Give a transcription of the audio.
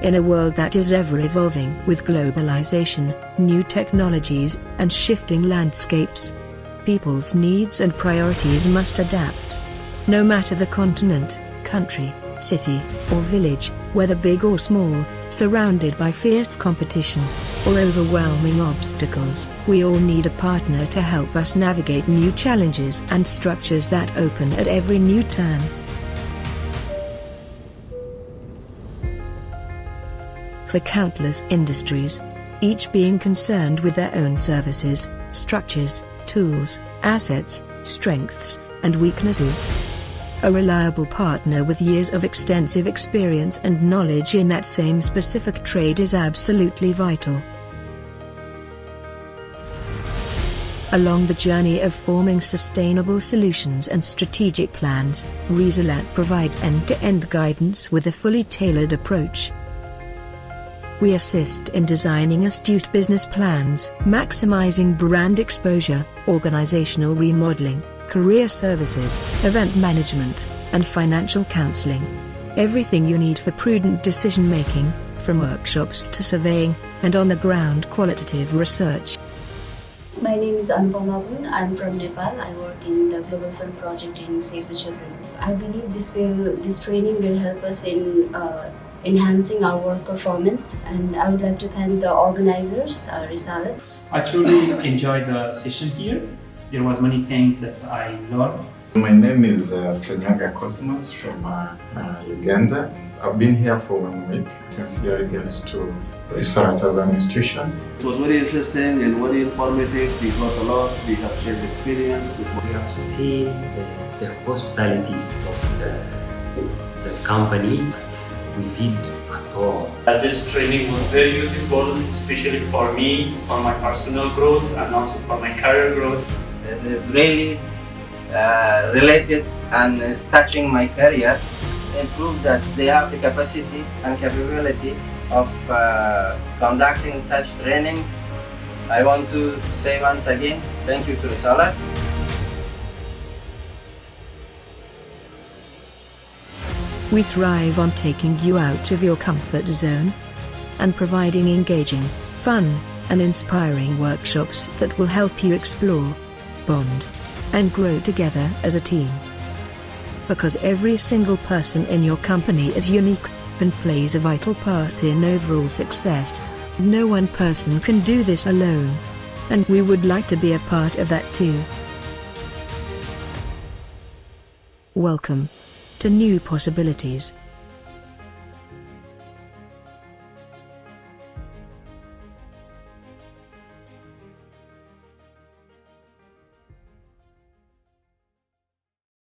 In a world that is ever evolving with globalization, new technologies, and shifting landscapes, people's needs and priorities must adapt. No matter the continent, country, city, or village, whether big or small, surrounded by fierce competition or overwhelming obstacles, we all need a partner to help us navigate new challenges and structures that open at every new turn. For countless industries, each being concerned with their own services, structures, tools, assets, strengths, and weaknesses, a reliable partner with years of extensive experience and knowledge in that same specific trade is absolutely vital. Along the journey of forming sustainable solutions and strategic plans, Risalat provides end-to-end guidance with a fully tailored approach. We assist in designing astute business plans, maximizing brand exposure, organizational remodeling, career services, event management, and financial counseling. Everything you need for prudent decision-making, from workshops to surveying, and on-the-ground qualitative research. My name is Anupama Bun. I'm from Nepal. I work in the Global Fund project in Save the Children. I believe this training will help us in enhancing our work performance, and I would like to thank the organizers, Risalat. I truly enjoyed the session here. There was many things that I learned. My name is Senyaga Cosmos from Uganda. I've been here for 1 week since regards to Risalat as an institution. It was very interesting and very informative. We got a lot, we have shared experience. We have seen the hospitality of the company, but we feel at all. This training was very useful, especially for me, for my personal growth and also for my career growth. This is really related and is touching my career. They prove that they have the capacity and capability of conducting such trainings. I want to say once again, thank you to Risalat. We thrive on taking you out of your comfort zone and providing engaging, fun, and inspiring workshops that will help you explore, bond, and grow together as a team. Because every single person in your company is unique and plays a vital part in overall success. No one person can do this alone, and we would like to be a part of that too. Welcome to new possibilities.